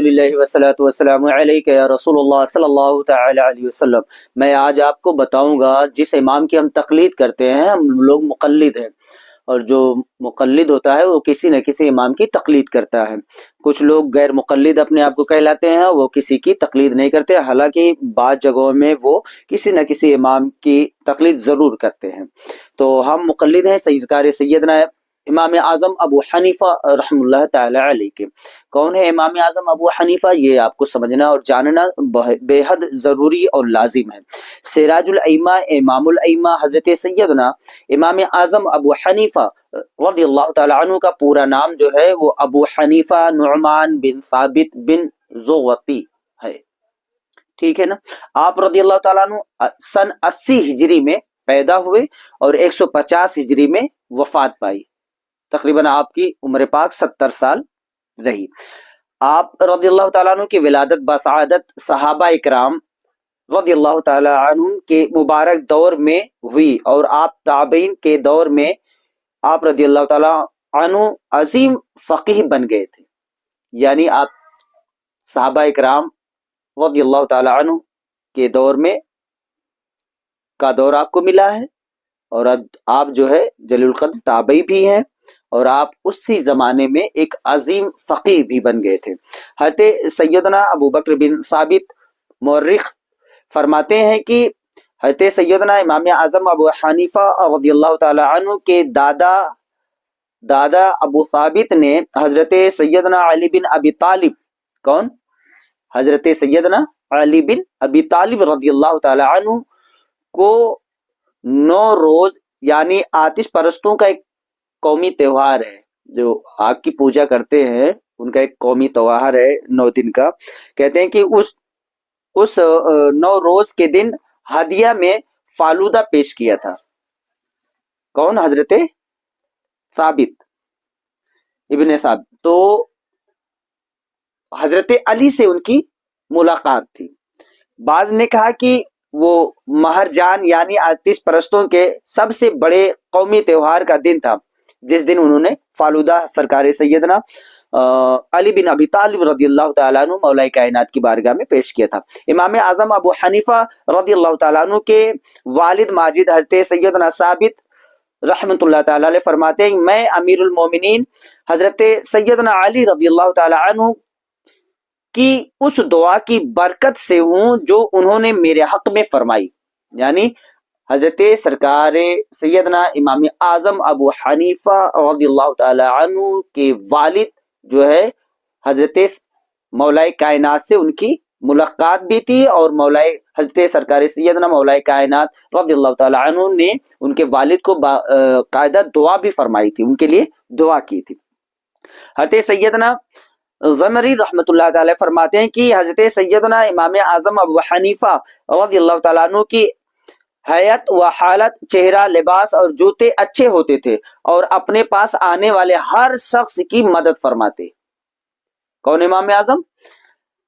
الحمدللہ والصلاۃ والسلام علیک یا رسول اللہ صلی اللہ تعالی علیہ وسلم۔ میں آج آپ کو بتاؤں گا جس امام کی ہم تقلید کرتے ہیں، ہم لوگ مقلد ہیں، اور جو مقلد ہوتا ہے وہ کسی نہ کسی امام کی تقلید کرتا ہے۔ کچھ لوگ غیر مقلد اپنے آپ کو کہلاتے ہیں، وہ کسی کی تقلید نہیں کرتے، حالانکہ بعض جگہوں میں وہ کسی نہ کسی امام کی تقلید ضرور کرتے ہیں۔ تو ہم مقلد ہیں سیدنا امام اعظم ابو حنیفہ رحم اللہ تعالی علیہ کے۔ کون ہے امام اعظم ابو حنیفہ؟ یہ آپ کو سمجھنا اور جاننا بے حد ضروری اور لازم ہے۔ سراج الائمہ، امام الائمہ حضرت سیدنا امام اعظم ابو حنیفہ رضی اللہ تعالی عنہ کا پورا نام جو ہے وہ ابو حنیفہ نعمان بن ثابت بن زغوطی ہے، ٹھیک ہے نا۔ آپ رضی اللہ تعالیٰ عنہ سن 80 ہجری میں پیدا ہوئے اور 150 ہجری میں وفات پائی، تقریباً آپ کی عمر پاک 70 سال رہی۔ آپ رضی اللہ تعالیٰ عنہ کی ولادت بسعادت صحابہ اکرام رضی اللہ تعالیٰ عنہ کے مبارک دور میں ہوئی، اور آپ تابعین کے دور میں آپ رضی اللہ تعالیٰ عنہ عظیم فقیہ بن گئے تھے، یعنی آپ صحابہ اکرام رضی اللہ تعالیٰ عنہ کے دور میں کا دور آپ کو ملا ہے، اور اب آپ جو ہے جلیل القدر تابعی بھی ہیں، اور آپ اسی زمانے میں ایک عظیم فقیہ بھی بن گئے تھے۔ حضرت سیدنا ابو بکر بن ثابت مورخ فرماتے ہیں کہ حضرت سیدنا امام اعظم ابو حنیفہ رضی اللہ تعالی عنہ کے دادا ابو ثابت نے حضرت سیدنا علی بن ابی طالب، کون؟ حضرت سیدنا علی بن ابی طالب رضی اللہ تعالی عنہ کو 9 روز، یعنی آتش پرستوں کا ایک قومی تہوار ہے، جو آگ کی پوجا کرتے ہیں ان کا ایک قومی تہوار ہے 9 دن کا، کہتے ہیں کہ اس 9 روز کے دن ہدیہ میں فالودہ پیش کیا تھا۔ کون؟ حضرت ثابت ابن ثابت۔ تو حضرت علی سے ان کی ملاقات تھی۔ بعض نے کہا کہ وہ مہرجان یعنی آتش پرستوں کے سب سے بڑے قومی تہوار کا دن تھا، جس دن انہوں نے فالودہ سرکار سیدنا علی بن ابی طالب رضی اللہ تعالیٰ عنہ مولا کائنات کی بارگاہ میں پیش کیا تھا۔ امام اعظم ابو حنیفہ رضی اللہ تعالیٰ عنہ کے والد ماجد حضرت سیدنا ثابت رحمۃ اللہ تعالیٰ علیہ فرماتے ہیں، میں امیر المومنین حضرت سیدنا علی رضی اللہ تعالیٰ عنہ کی اس دعا کی برکت سے ہوں جو انہوں نے میرے حق میں فرمائی، یعنی حضرت سرکار سیدنا امام اعظم ابو حنیفہ رضی اللہ تعالی عنہ کے والد جو ہے حضرت مولا کائنات سے ان کی ملاقات بھی تھی، اور حضرت سرکار سیدنا مولا کائنات رضی اللہ تعالی عنہ نے ان کے والد کو باقاعدہ دعا بھی فرمائی تھی، ان کے لیے دعا کی تھی۔ حضرت سیدنا زمری رحمۃ اللہ تعالی فرماتے ہیں کہ حضرت سیدنا امام اعظم ابو حنیفہ رضی اللہ تعالیٰ عنہ کی حیات و حالت، چہرہ، لباس اور جوتے اچھے ہوتے تھے، اور اپنے پاس آنے والے ہر شخص کی مدد فرماتے۔ کون امام اعظم؟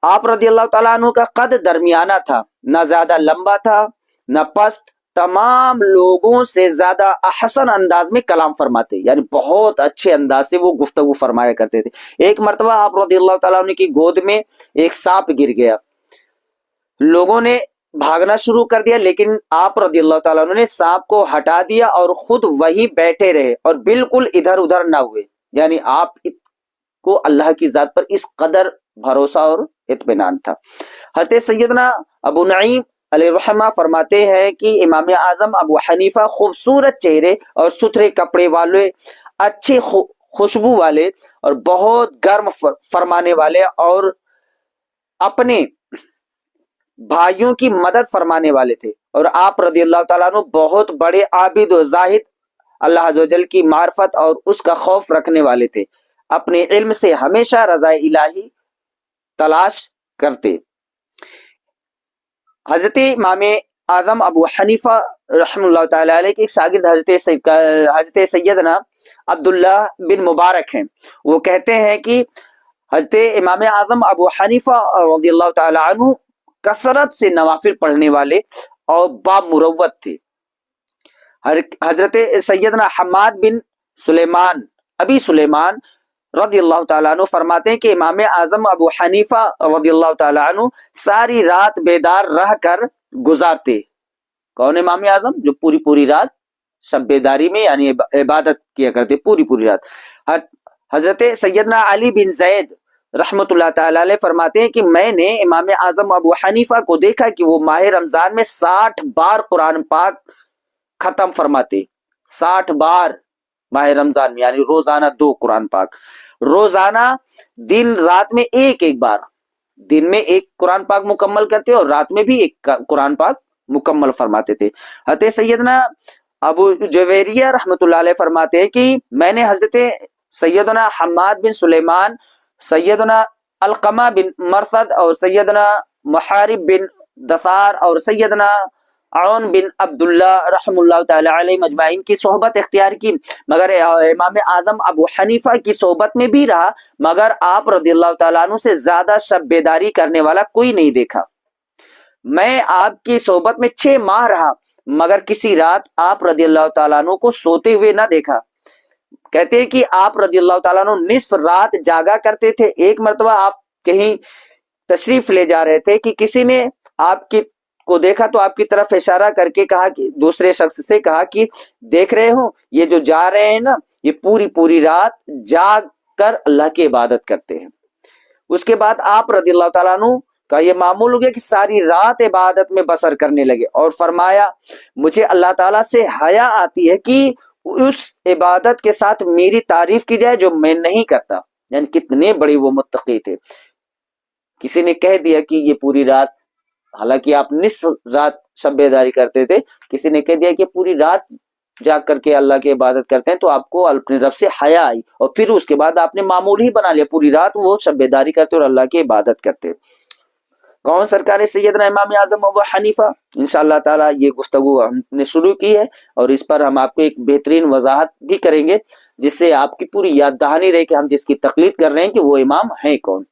آپ رضی اللہ تعالیٰ عنہ کا قد درمیانہ تھا، نہ زیادہ لمبا تھا نہ پست، تمام لوگوں سے زیادہ احسن انداز میں کلام فرماتے، یعنی بہت اچھے انداز سے وہ گفتگو فرمایا کرتے تھے۔ ایک مرتبہ آپ رضی اللہ تعالیٰ عنہ کی گود میں ایک سانپ گر گیا، لوگوں نے بھاگنا شروع کر دیا، لیکن آپ رضی اللہ تعالیٰ عنہ نے سانپ کو ہٹا دیا اور خود وہیں بیٹھے رہے اور بالکل ادھر ادھر نہ ہوئے، یعنی آپ کو اللہ کی ذات پر اس قدر بھروسہ اور اطمینان تھا۔ حضرت سیدنا ابو نعیم علیہ الرحمہ فرماتے ہیں کہ امام اعظم ابو حنیفہ خوبصورت چہرے اور ستھرے کپڑے والے، اچھے خوشبو والے اور بہت گرم فرمانے والے، اور اپنے بھائیوں کی مدد فرمانے والے تھے، اور آپ رضی اللہ تعالیٰ عنہ بہت بڑے عابد و زاہد، اللہ عز و جل کی معرفت اور اس کا خوف رکھنے والے تھے، اپنے علم سے ہمیشہ رضا الہی تلاش کرتے۔ حضرت امام اعظم ابو حنیفہ رحم اللہ تعالیٰ علیہ کے ایک شاگرد حضرت سیدنا عبداللہ بن مبارک ہیں، وہ کہتے ہیں کہ حضرت امام اعظم ابو حنیفہ رضی اللہ تعالیٰ عنہ کثرت سے نوافل پڑھنے والے اور بامروت تھے۔ حضرت سیدنا حماد بن سلیمان ابی سلیمان رضی اللہ تعالیٰ عنہ فرماتے ہیں کہ امام اعظم ابو حنیفہ رضی اللہ تعالیٰ عنہ ساری رات بیدار رہ کر گزارتے. کون امام اعظم؟ جو پوری پوری رات شب بیداری میں یعنی عبادت کیا کرتے پوری پوری رات. حضرت سیدنا علی بن زید رحمۃ اللہ تعالیٰ علیہ فرماتے ہیں کہ میں نے امام اعظم ابو حنیفہ کو دیکھا کہ وہ ماہ رمضان میں 60 بار قرآن پاک ختم فرماتے. 60 بار ماہ رمضان میں، یعنی روزانہ 2 قرآن پاک، روزانہ دن رات میں ایک بار، دن میں 1 قرآن پاک مکمل کرتے اور رات میں بھی 1 قرآن پاک مکمل فرماتے تھے. حضرت سیدنا ابو جویریہ رحمۃ اللہ علیہ فرماتے ہیں کہ میں نے حضرت سیدنا حماد بن سلیمان، سیدنا القمہ بن مرثد اور سیدنا محارب بن دثار اور سیدنا عون بن عبداللہ رحم اللہ تعالی علیہ مجمعین کی صحبت اختیار کی، مگر امام اعظم ابو حنیفہ کی صحبت میں بھی رہا، مگر آپ رضی اللہ تعالیٰ عنہ سے زیادہ شب بیداری کرنے والا کوئی نہیں دیکھا. میں آپ کی صحبت میں 6 ماہ رہا، مگر کسی رات آپ رضی اللہ تعالیٰ عنہ کو سوتے ہوئے نہ دیکھا. کہتے ہیں کہ آپ رضی اللہ تعالیٰ عنہ نصف رات جاگا کرتے تھے. ایک مرتبہ آپ کہیں تشریف لے جا رہے تھے کہ کسی نے آپ کی کو دیکھا تو آپ کی طرف اشارہ کر کے کہا کہ دوسرے شخص سے کہا کہ دیکھ رہے ہو یہ جو جا رہے ہیں نا، یہ پوری پوری رات جاگ کر اللہ کی عبادت کرتے ہیں. اس کے بعد آپ رضی اللہ تعالیٰ عنہ کا یہ معمول ہو گیا کہ ساری رات عبادت میں بسر کرنے لگے اور فرمایا مجھے اللہ تعالیٰ سے حیا آتی ہے کہ اس عبادت کے ساتھ میری تعریف کی جائے جو میں نہیں کرتا. یعنی کتنے بڑے وہ متقی تھے. کسی نے کہہ دیا کہ یہ پوری رات، حالانکہ آپ نصف رات شب بیداری کرتے تھے، کسی نے کہہ دیا کہ پوری رات جاگ کر کے اللہ کی عبادت کرتے ہیں تو آپ کو اپنے رب سے حیا آئی، اور پھر اس کے بعد آپ نے معمول ہی بنا لیا پوری رات وہ شب بیداری کرتے اور اللہ کی عبادت کرتے. کون؟ سرکار سیدنا امام اعظم ابو حنیفہ. انشاءاللہ تعالی یہ گفتگو ہم نے شروع کی ہے اور اس پر ہم آپ کو ایک بہترین وضاحت بھی کریں گے جس سے آپ کی پوری یاد دہانی رہے کہ ہم جس کی تقلید کر رہے ہیں کہ وہ امام ہیں کون.